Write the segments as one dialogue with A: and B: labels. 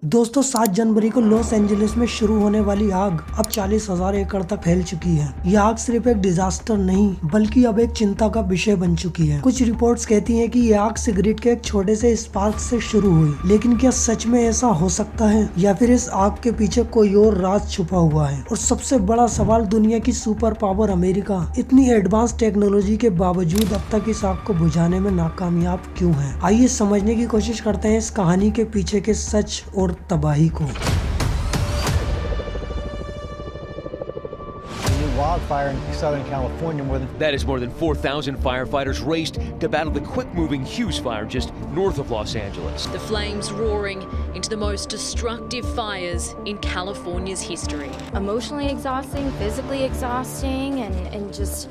A: दोस्तों 7 जनवरी को Los Angeles में शुरू होने वाली आग अब 40,000 एकड़ तक फैल चुकी है। यह आग सिर्फ एक डिजास्टर नहीं बल्कि अब एक चिंता का विषय बन चुकी है। कुछ रिपोर्ट्स कहती हैं कि यह आग सिगरेट के एक छोटे से स्पार्क से शुरू हुई, लेकिन क्या सच में ऐसा हो सकता है या फिर इस आग के पीछे कोई और राज छुपा हुआ है? और सबसे बड़ा सवाल, दुनिया की सुपर पावर अमेरिका इतनी एडवांस टेक्नोलॉजी के बावजूद अब तक इस आग को बुझाने में नाकामयाब क्यों है? आइए समझने की कोशिश करते हैं इस कहानी के पीछे के सच और तबाही को।
B: Wildfire in Southern California,
C: more than 4,000 firefighters raced to battle the quick-moving Hughes fire just north of Los Angeles.
D: The flames roaring into the most destructive fires in California's history.
E: Emotionally exhausting, physically exhausting, and just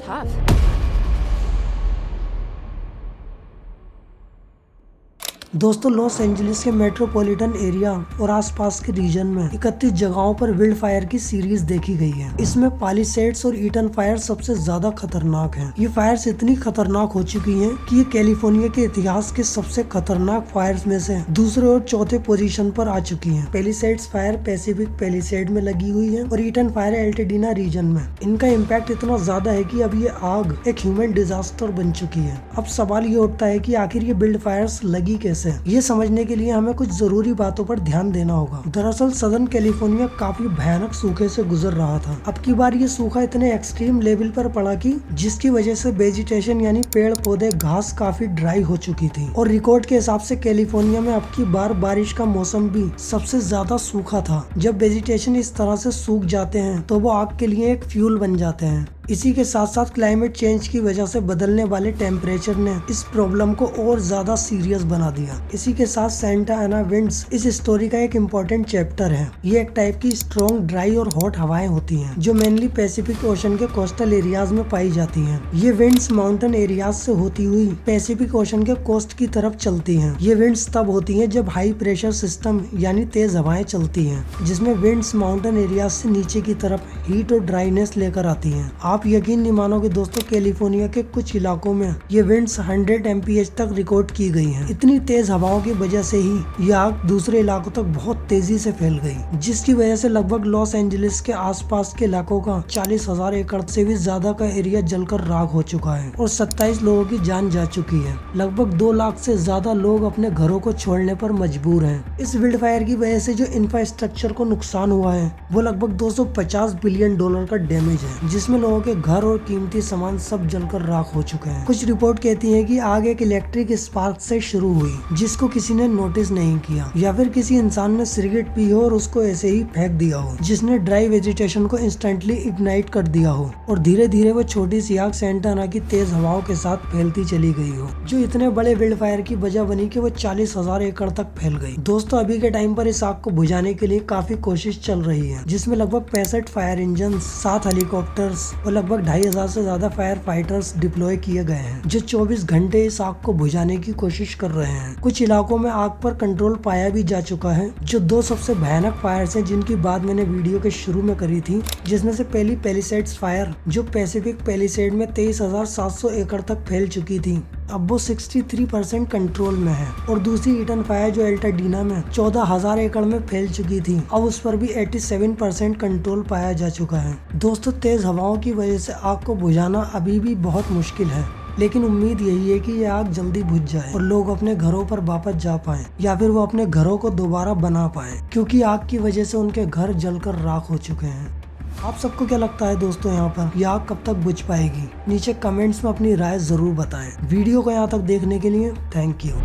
E: tough.
A: दोस्तों Los Angeles के metropolitan area और आसपास के reason में 31 जगहों पर wild fire की series देखी गई है। इसमें पालिसेड्स और ईटन फायर सबसे ज्यादा खतरनाक हैं। ये फायर्स इतनी खतरनाक हो चुकी हैं कि ये कैलिफोर्निया के इतिहास के सबसे खतरनाक फायर्स में से दूसरे और चौथे पोजीशन पर आ चुकी हैं। पैलिसेड्स फायर पैसिफिक पैलिसेड में लगी हुई है और ईटन फायर एल्टेडिना रीजन में। इनका इम्पैक्ट इतना ज्यादा है कि अब ये आग एक ह्यूमन डिजास्टर बन चुकी है। अब सवाल ये उठता है कि आखिर ये बिल्ड फायर्स लगी कैसे? ये समझने के लिए हमें कुछ जरूरी बातों पर ध्यान देना होगा। दरअसल सदर्न कैलिफोर्निया काफी भयानक सूखे से गुजर रहा था। अब की बार ये सूखा इतने एक्सट्रीम लेवल पर पड़ा कि जिसकी वजह से वेजिटेशन यानी पेड़ पौधे घास काफी ड्राई हो चुकी थी। और रिकॉर्ड के हिसाब से कैलिफोर्निया में अब की बार बारिश का मौसम भी सबसे ज्यादा सूखा था। जब वेजिटेशन इस तरह से सूख जाते हैं तो वो आग के लिए एक फ्यूल बन जाते हैं। इसी के साथ साथ क्लाइमेट चेंज की वजह से बदलने वाले टेम्परेचर ने इस प्रॉब्लम को और ज्यादा सीरियस बना दिया। इसी के साथ सेंटा एना विंड्स इस स्टोरी का एक इम्पोर्टेंट चैप्टर है। ये एक टाइप की स्ट्रॉन्ग, ड्राई और हॉट हवाएं होती हैं जो मेनली पैसिफिक ओशन के कोस्टल एरियाज में पाई जाती हैं। ये विंड्स माउंटेन एरियाज से होती हुई पैसिफिक ओशन के कोस्ट की तरफ चलती हैं। ये विंड्स तब होती हैं जब हाई प्रेशर सिस्टम यानी तेज हवाएं चलती हैं, जिसमें विंड्स माउंटेन एरियाज से नीचे की तरफ हीट और ड्राइनेस लेकर आती हैं। आप यकीन नहीं मानोगे दोस्तों, कैलिफोर्निया के कुछ इलाकों में ये विंड्स 100 MPH तक रिकॉर्ड की गई हैं। इतनी तेज हवाओं की वजह से ही ये आग दूसरे इलाकों तक बहुत तेजी से फैल गई, जिसकी वजह से लगभग लॉस एंजलिस के आसपास के इलाकों का 40,000 एकड़ से भी ज्यादा का एरिया जलकर राख हो चुका है और 27 लोगों की जान जा चुकी है। लगभग 2 लाख से ज्यादा लोग अपने घरों को छोड़ने पर मजबूर हैं। इस विल्ड फायर की वजह से जो इंफ्रास्ट्रक्चर को नुकसान हुआ है वो लगभग $250 बिलियन का डैमेज है, जिसमें लोगों के घर और कीमती सामान सब जलकर राख हो चुके हैं। कुछ रिपोर्ट कहती है कि आग एक इलेक्ट्रिक स्पार्क से शुरू हुई जिसको किसी ने नोटिस नहीं किया, या फिर किसी इंसान ने सिगरेट पी हो और उसको ऐसे ही फेंक दिया हो, जिसने ड्राई वेजिटेशन को इंस्टेंटली इग्नाइट कर दिया हो और धीरे धीरे वो छोटी सी आग सेंटा एना की तेज हवाओं के साथ फैलती चली गई हो, जो इतने बड़े विल्ड फायर की वजह बनी कि वो 40,000 एकड़ तक फैल गई। दोस्तों अभी के टाइम पर इस आग को बुझाने के लिए काफी कोशिश चल रही है, जिसमें लगभग 65 फायर इंजन, 7 हेलीकॉप्टर्स और लगभग 2,500 से ज्यादा फायर फाइटर्स डिप्लॉय किए गए हैं, जो 24 घंटे इस आग को बुझाने की कोशिश कर रहे हैं। कुछ इलाकों में आग पर कंट्रोल पाया भी जा चुका है। जो 2 सबसे भयानक फायर्स हैं जिनकी बात मैंने वीडियो के शुरू में करी थी, जिसमें से पहली पैलिसेड्स फायर जो पैसिफिक पैलिसेड में 23,700 एकड़ तक फैल चुकी थी, अब वो 63% कंट्रोल में है। और दूसरी ईटन फायर जो एल्टेडिना में 14,000 एकड़ में फैल चुकी थी, अब उस पर भी 87% कंट्रोल पाया जा चुका है। दोस्तों तेज हवाओं की वजह से आग को बुझाना अभी भी बहुत मुश्किल है, लेकिन उम्मीद यही है कि ये आग जल्दी बुझ जाए और लोग अपने घरों पर वापस जा पाएं, या फिर वो अपने घरों को दोबारा बना पाएं, क्योंकि आग की वजह से उनके घर जलकर राख हो चुके हैं। आप सबको क्या लगता है दोस्तों, यहाँ पर ये आग कब तक बुझ पाएगी? नीचे कमेंट्स में अपनी राय जरूर बताएं। वीडियो को यहाँ तक देखने के लिए थैंक यू।